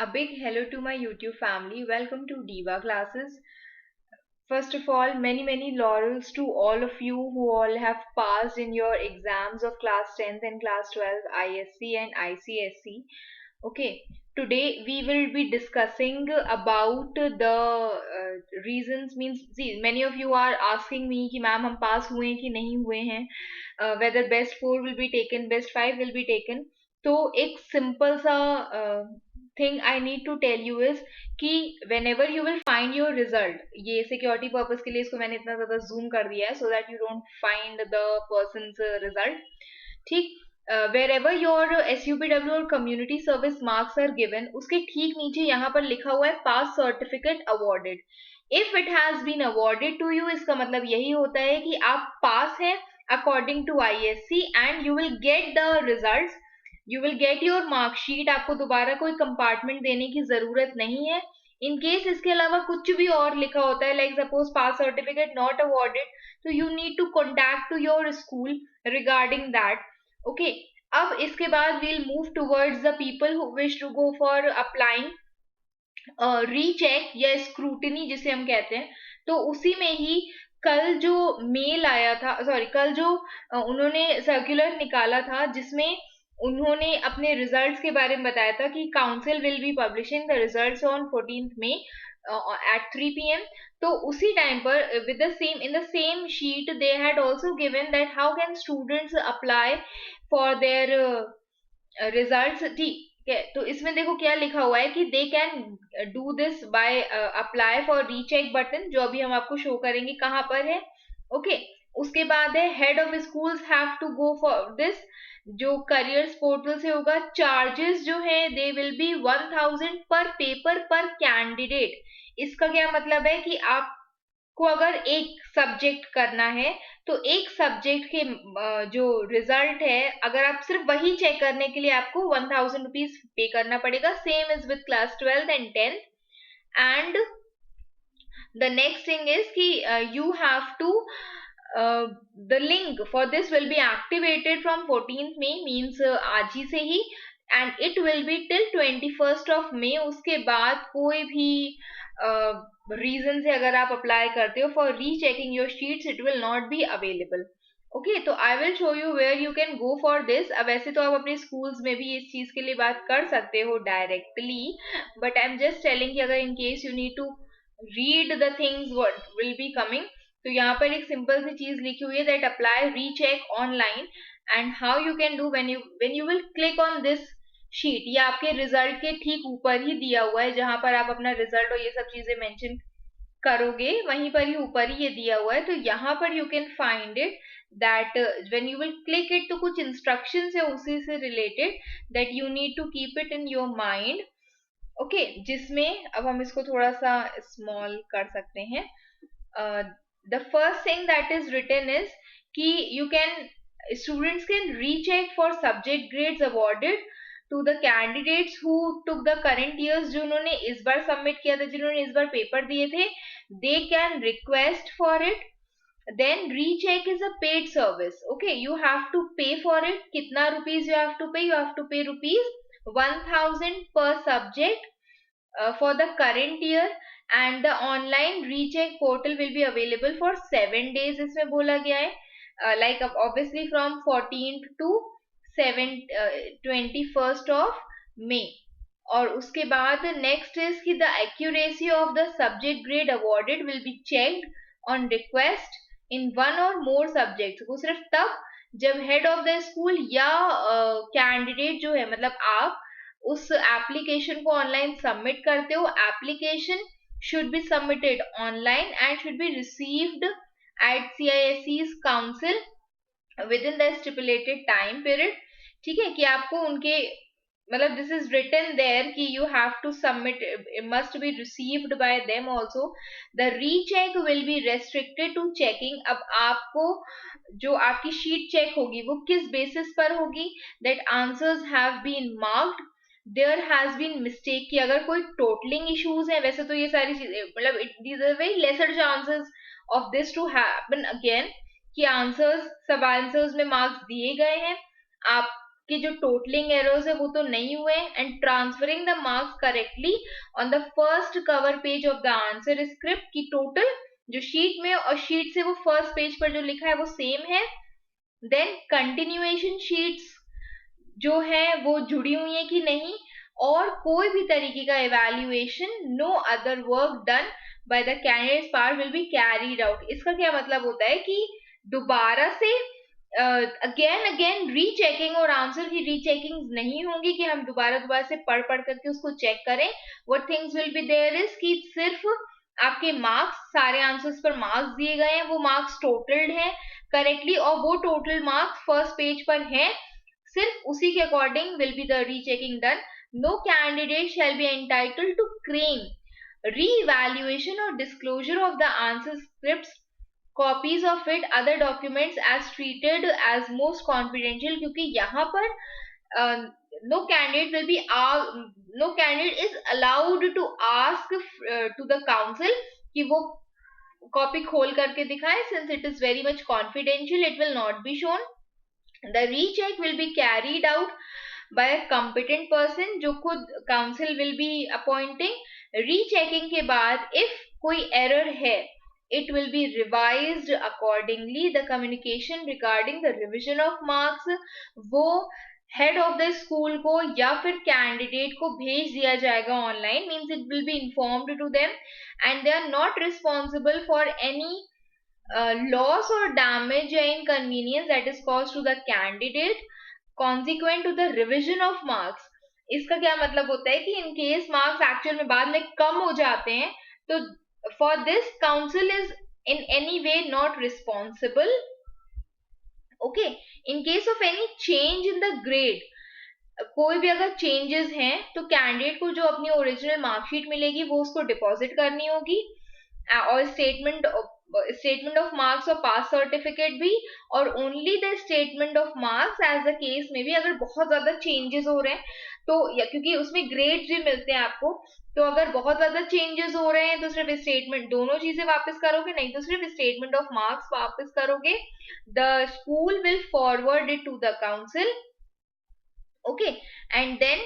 A big hello to my YouTube family. Welcome to Diva Classes. First of all, many laurels to all of you who all have passed in your exams of class 10th and class 12 ISC and ICSC. Okay, today we will be discussing about the reasons. Means, see, many of you are asking me कि ma'am हम पास हुए हैं कि नहीं हुए हैं, whether best 4 will be taken, best 5 will be taken. तो एक सिंपल सा thing I need to tell you is कि whenever you will find your result, ये सिक्योरिटी पर्पज के लिए इसको मैंने इतना ज्यादा जूम कर दिया है so that you don't find the person result. ठीक, wherever your SUPW और community service marks are given, उसके ठीक नीचे यहाँ पर लिखा हुआ है pass certificate awarded. If it has been awarded to you, इसका मतलब यही होता है कि आप पास हैं according to ISC and you will get the results. You will get your mark sheet. आपको दोबारा कोई कंपार्टमेंट देने की जरूरत नहीं है. इन केस इसके अलावा कुछ भी और लिखा होता है, like suppose pass certificate not awarded, तो you need to contact to your school regarding that. Okay, अब इसके बाद we'll move towards the people who wish to go for applying recheck या स्क्रूटनी जिसे हम कहते हैं. तो उसी में ही कल जो मेल आया था, सॉरी कल जो उन्होंने सर्कुलर निकाला था जिसमें उन्होंने अपने रिजल्ट्स के बारे में बताया था कि council will be publishing the results on 14th May at 3 PM. तो उसी टाइम पर with the same in the same sheet they had also given that how can students apply for their results. ठीक है, तो इसमें देखो क्या लिखा हुआ है कि they can do this by apply for recheck button, जो अभी हम आपको शो करेंगे कहाँ पर है. ओके, उसके बाद है head of schools have to go for this, जो करियर्स पोर्टल से होगा. चार्जेस जो है दे विल बी 1000 पर पेपर पर कैंडिडेट. इसका क्या मतलब है कि आपको अगर एक सब्जेक्ट करना है तो एक सब्जेक्ट के जो रिजल्ट है, अगर आप सिर्फ वही चेक करने के लिए आपको 1000 रुपीज पे करना पड़ेगा. Same is with class 12th and 10th. And the next thing is कि you have to the link for this will be activated from 14th May, means आज ही से ही, and it will be till 21st of May. उसके बाद कोई भी reason से अगर आप अप्लाई करते हो for rechecking your sheets, it will not be available. Okay, तो I will show you where you can go for this. अब वैसे तो आप अपने स्कूल्स में भी इस चीज के लिए बात कर सकते हो directly, but I am just telling कि अगर in case you need to read the things what will be coming, तो यहाँ पर एक सिंपल सी चीज लिखी हुई है that apply recheck online. And how you can do, when you will click on this sheet, ये आपके रिजल्ट के ठीक ऊपर ही दिया हुआ है, जहां पर आप अपना रिजल्ट और ये सब चीजें मेंशन करोगे वहीं पर ही ऊपर ही ये दिया हुआ है. तो यहाँ पर you can find it that when you will click it, तो कुछ इंस्ट्रक्शंस है उसी से related that you need to keep it in your mind. Okay, जिसमें अब हम इसको थोड़ा सा स्मॉल कर सकते हैं. The first thing that is written is कि you can students can recheck for subject grades awarded to the candidates who took the current years, जो उन्होंने इस बार सबमिट किया था, जिन्होंने इस बार पेपर दिए थे, they can request for it. then recheck is a paid service. Okay, you have to pay for it. कितना rupees you have to pay? You have to pay rupees 1000 per subject for the current year, and the online recheck portal will be available for 7 days. इसमें बोला गया है like obviously from 14th to 21st of May. और उसके बाद next is कि the accuracy of the subject grade awarded will be checked on request in one or more subjects. वो सिर्फ तब जब हेड ऑफ द स्कूल या candidate जो है, मतलब आप उस एप्लीकेशन को ऑनलाइन सबमिट करते हो. Application should be submitted online and should be received at CISE's council with in the stipulated time period. ठीक है, कि आपको उनके मतलब दिस इज रिटन देयर कि you have to submit, must be received by them also. The recheck will be restricted to checking. अब आपको जो आपकी शीट चेक होगी वो किस बेसिस पर होगी, that answers have been marked, there has been mistake. कि अगर कोई टोटलिंग इश्यूज है, वैसे तो ये सारी चीजें मतलब these are very lesser chances of this to happen again, कि आंसर्स सब आंसर्स में मार्क्स दिए गए हैं, आप के जो टोटलिंग एरर्स है वो तो नहीं हुए, and transferring the marks correctly on the first cover page of the answer script की टोटल जो शीट में और शीट से वो फर्स्ट पेज पर जो लिखा है वो सेम है। देन कंटिन्यूएशन शीट्स जो है वो जुड़ी हुई है कि नहीं, और कोई भी तरीके का evaluation, no other work done by the candidate's part will be carried out. इसका क्या मतलब होता है कि दोबारा से अगेन रीचेकिंग और आंसर की रीचेकिंग नहीं होंगी कि हम दोबारा से पढ़ करके उसको चेक करें। What things will be there is कि सिर्फ आपके मार्क्स, सारे आंसर्स पर मार्क्स दिए गए हैं, वो मार्क्स टोटल्ड हैं करेक्टली, और वो टोटल मार्क्स फर्स्ट पेज पर हैं, सिर्फ उसी के according will be the rechecking done. No candidate shall be entitled to claim re-evaluation or disclosure of the answer scripts, copies of it, other documents as treated as most confidential, क्योंकि यहाँ पर no candidate will be no candidate is allowed to ask to the council कि वो copy खोल करके दिखाए, since it is very much confidential, it will not be shown. The recheck will be carried out by a competent person जो खुद council will be appointing. Rechecking के बाद if कोई error है, it will be revised accordingly. The communication regarding the revision of marks वो head of the school को या फिर candidate को भेज दिया जाएगा online, means it will be informed to them, and they are not responsible for any loss or damage or inconvenience that is caused to the candidate consequent to the revision of marks. इसका क्या मतलब होता है कि in case marks actual में बाद में कम हो जाते हैं तो for this council is in any way not responsible. Okay, in case of any change in the grade, कोई भी अगर चेंजेस हैं तो कैंडिडेट को जो अपनी ओरिजिनल मार्कशीट मिलेगी वो उसको डिपॉजिट करनी होगी, और स्टेटमेंट ऑफ मार्क्स और पास सर्टिफिकेट भी, और only the statement of marks as the case में भी अगर बहुत ज्यादा चेंजेस हो रहे हैं तो, या क्योंकि उसमें ग्रेड्स भी मिलते हैं आपको, तो अगर बहुत ज्यादा चेंजेस हो रहे हैं तो सिर्फ स्टेटमेंट, दोनों चीजें वापस करोगे, नहीं तो सिर्फ स्टेटमेंट ऑफ मार्क्स वापस करोगे. The school will forward it to the council. Okay, and then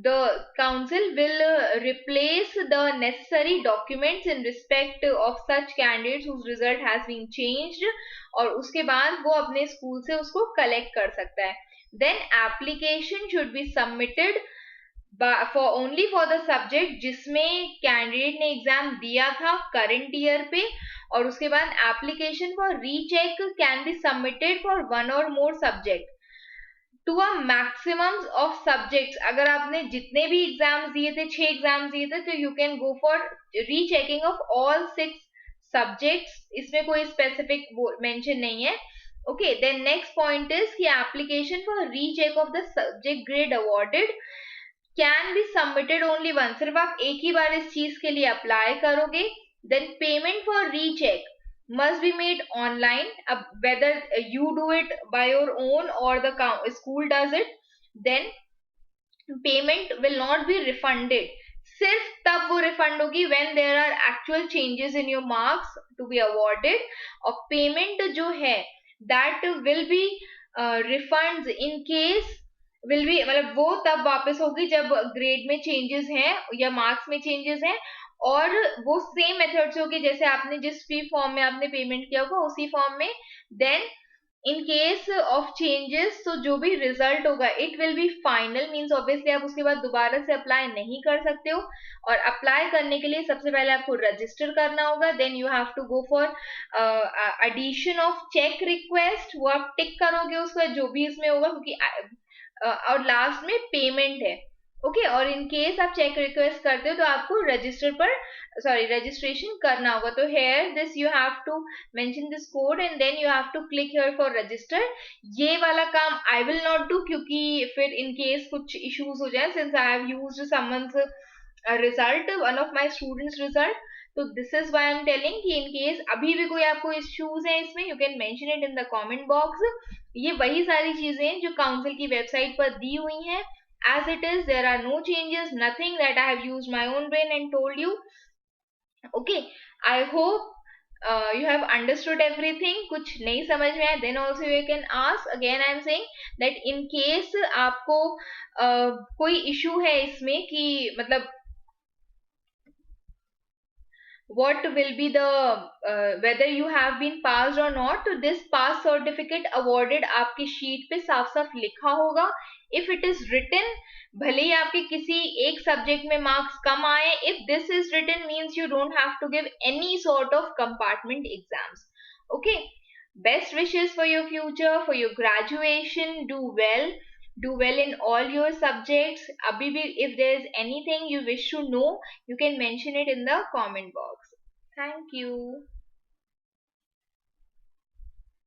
the council will replace the necessary documents in respect of such candidates whose result has been changed, और उसके बाद वो अपने school से उसको collect कर सकता है. Then application should be submitted for only for the subject जिसमें कैंडिडेट ने एग्जाम दिया था करंट ईयर पे, और उसके बाद application for recheck can be submitted for one or more subject to a maximum of subjects. अगर आपने जितने भी एग्जाम्स दिए थे, 6 एग्जाम्स दिए थे, तो you can go for rechecking of all 6 subjects. इसमें कोई स्पेसिफिक मेंशन नहीं है. Okay, then next point is कि application for recheck of the subject grade awarded can be submitted only one. सिर्फ आप एक ही बार इस चीज के लिए अप्लाई करोगे. Then payment for recheck must be made online, whether you do it by your own or the school does it, then payment will not be refunded. सिर्फ तब वो रिफंड होगी when there are actual changes in your marks to be awarded, और payment जो है that will be refunds in case will be, मतलब वो तब वापस होगी जब ग्रेड में चेंजेस हैं या मार्क्स में चेंजेस हैं, और वो सेम मेथड से होगी जैसे आपने जिस फी फॉर्म में आपने पेमेंट किया होगा उसी फॉर्म में. Then in case of changes तो जो भी रिजल्ट होगा it will be final, means obviously आप उसके बाद दोबारा से अप्लाई नहीं कर सकते हो, और अप्लाई करने के लिए सबसे पहले आपको रजिस्टर करना होगा. Then you have to go for addition of check request, वो आप टिक करोगे उसका जो भी इसमें होगा, क्योंकि और लास्ट में पेमेंट है. ओके, और इन केस आप चेक रिक्वेस्ट करते हो तो आपको रजिस्ट्रेशन करना होगा. तो here this you have to mention this code and then you have to click here for register. ये वाला काम आई विल नॉट डू, क्योंकि फिर इन केस कुछ इश्यूज हो जाए, since I have used someone's result, one of my students result. तो this is why I am telling कि इन केस अभी भी कोई आपको इश्यूज है इसमें, you can mention it in the comment box. ये वही सारी चीजें जो काउंसिल की वेबसाइट पर दी हुई हैं. As it is, there are no changes, nothing that I have used my own brain and told you. Okay, I hope you have understood everything, कुछ नहीं समझ में आया, then also you can ask. Again I am saying that in case आपको कोई issue है इसमें कि मतलब what will be the whether you have been passed or not, तो this pass certificate awarded आपकी sheet पे साफ साफ लिखा होगा. If it is written, भले ही आपके किसी एक सब्जेक्ट में मार्क्स कम आए, if this is written means you don't have to give any sort of compartment exams. Okay, best wishes for your future, for your graduation. Do well in all your subjects. Abhi bhi, if there is anything you wish to know, you can mention it in the comment box. Thank you.